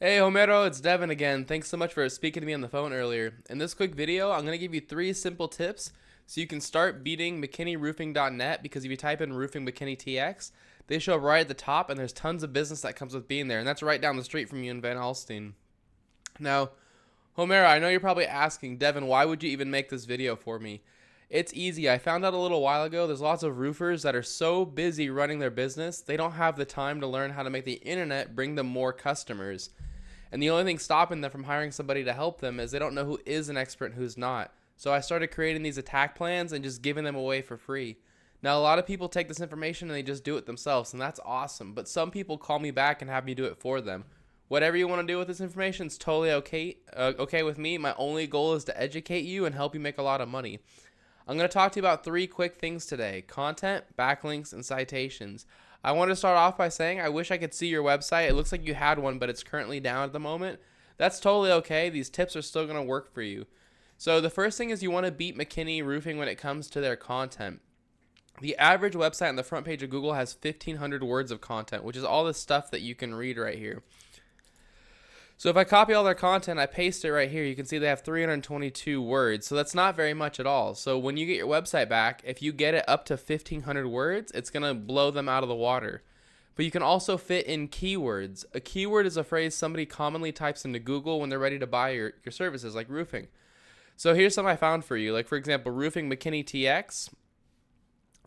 Hey Homero, it's Devin again. Thanks so much for speaking to me on the phone earlier. In this quick video, I'm going to give you 3 simple tips so you can start beating McKinneyroofing.net, because if you type in Roofing McKinney TX, they show up right at the top and there's tons of business that comes with being there, and that's right down the street from you in Van Alstyne. Now, Homero, I know you're probably asking, Devin, why would you even make this video for me? It's easy. I found out a little while ago there's lots of roofers that are so busy running their business, they don't have the time to learn how to make the internet bring them more customers. And the only thing stopping them from hiring somebody to help them is they don't know who is an expert and who's not. So I started creating these attack plans and just giving them away for free. Now, a lot of people take this information and they just do it themselves, and that's awesome. But some people call me back and have me do it for them. Whatever you want to do with this information is totally okay with me. My only goal is to educate you and help you make a lot of money. I'm going to talk to you about 3 quick things today: content, backlinks, and citations. I want to start off by saying I wish I could see your website. It looks like you had one, but it's currently down at the moment. That's totally okay. These tips are still going to work for you. So the first thing is you want to beat McKinney Roofing when it comes to their content. The average website on the front page of Google has 1,500 words of content, which is all the stuff that you can read right here. So if I copy all their content, I paste it right here, you can see they have 322 words. So that's not very much at all. So when you get your website back, if you get it up to 1,500 words, it's going to blow them out of the water. But you can also fit in keywords. A keyword is a phrase somebody commonly types into Google when they're ready to buy your services, like roofing. So here's some I found for you. Like, for example, Roofing McKinney TX.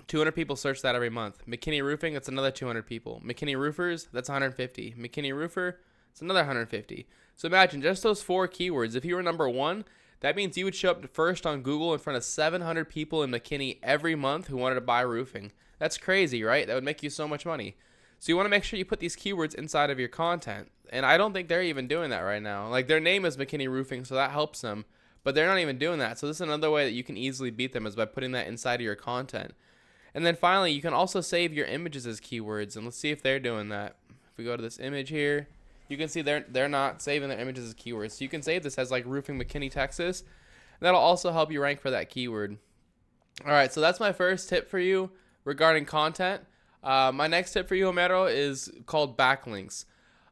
200 people search that every month. McKinney Roofing, that's another 200 people. McKinney Roofers, that's 150. McKinney Roofer, it's another 150. So imagine just those 4 keywords. If you were number 1, that means you would show up first on Google in front of 700 people in McKinney every month who wanted to buy roofing. That's crazy, right? That would make you so much money. So you want to make sure you put these keywords inside of your content. And I don't think they're even doing that right now. Like, their name is McKinney Roofing, so that helps them. But they're not even doing that. So this is another way that you can easily beat them, is by putting that inside of your content. And then finally, you can also save your images as keywords. And let's see if they're doing that. If we go to this image here, you can see they're not saving their images as keywords. So you can save this as like Roofing McKinney, Texas. And that'll also help you rank for that keyword. All right, so that's my first tip for you regarding content. My next tip for you, Homero, is called backlinks.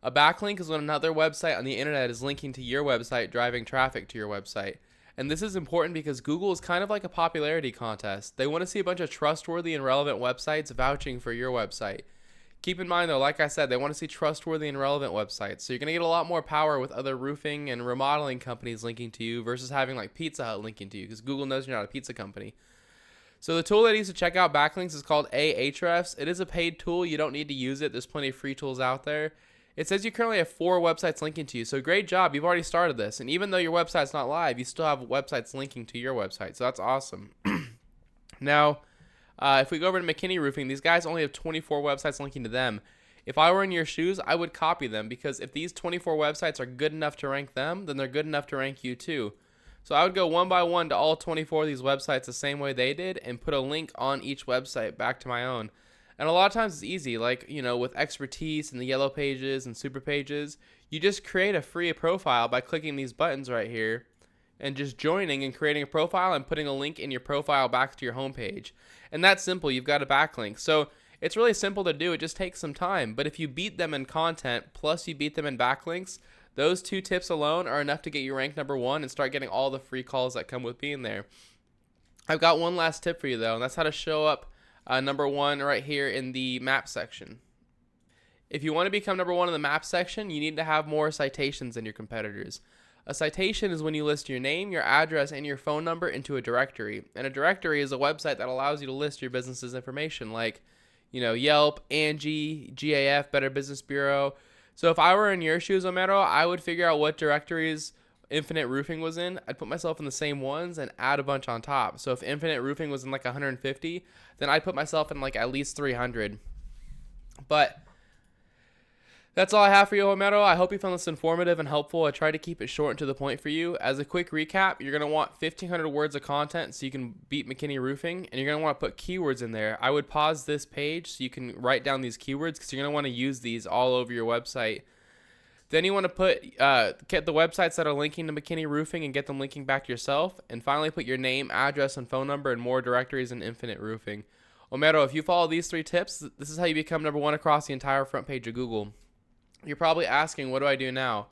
A backlink is when another website on the internet is linking to your website, driving traffic to your website. And this is important because Google is kind of like a popularity contest. They want to see a bunch of trustworthy and relevant websites vouching for your website. Keep in mind, though, like I said, they want to see trustworthy and relevant websites. So you're going to get a lot more power with other roofing and remodeling companies linking to you versus having like Pizza Hut linking to you, because Google knows you're not a pizza company. So the tool that I use to check out backlinks is called Ahrefs. It is a paid tool. You don't need to use it. There's plenty of free tools out there. It says you currently have 4 websites linking to you. So great job. You've already started this. And even though your website's not live, you still have websites linking to your website. So that's awesome. Now, if we go over to McKinney Roofing, these guys only have 24 websites linking to them. If I were in your shoes, I would copy them, because if these 24 websites are good enough to rank them, then they're good enough to rank you too. So I would go one by one to all 24 of these websites the same way they did and put a link on each website back to my own. And a lot of times it's easy, like, with expertise and the yellow pages and super pages, you just create a free profile by clicking these buttons right here and just joining and creating a profile and putting a link in your profile back to your homepage. And that's simple. You've got a backlink. So it's really simple to do. It just takes some time. But if you beat them in content, plus you beat them in backlinks, those 2 tips alone are enough to get you ranked number 1 and start getting all the free calls that come with being there. I've got one last tip for you, though, and that's how to show up number 1 right here in the map section. If you want to become number 1 in the map section, you need to have more citations than your competitors. A citation is when you list your name, your address, and your phone number into a directory. And a directory is a website that allows you to list your business's information, like, Yelp, Angie, GAF, Better Business Bureau. So if I were in your shoes, Homero, I would figure out what directories Infinite Roofing was in. I'd put myself in the same ones and add a bunch on top. So if Infinite Roofing was in like 150, then I'd put myself in like at least 300. But that's all I have for you, Homero. I hope you found this informative and helpful. I tried to keep it short and to the point for you. As a quick recap, you're going to want 1,500 words of content so you can beat McKinney Roofing, and you're going to want to put keywords in there. I would pause this page so you can write down these keywords, because you're going to want to use these all over your website. Then you want to get the websites that are linking to McKinney Roofing and get them linking back to yourself. And finally, put your name, address, and phone number in more directories in Infinite Roofing. Homero, if you follow these 3 tips, this is how you become number 1 across the entire front page of Google. You're probably asking, what do I do now?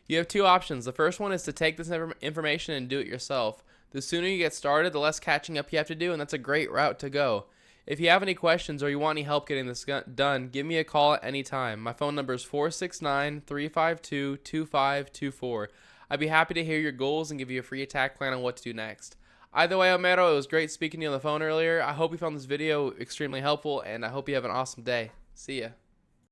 You have two options. The first one is to take this information and do it yourself. The sooner you get started, the less catching up you have to do, and that's a great route to go. If you have any questions or you want any help getting this done, give me a call at any time. My phone number is 469-352-2524. I'd be happy to hear your goals and give you a free attack plan on what to do next. Either way, Homero, it was great speaking to you on the phone earlier. I hope you found this video extremely helpful, and I hope you have an awesome day. See ya.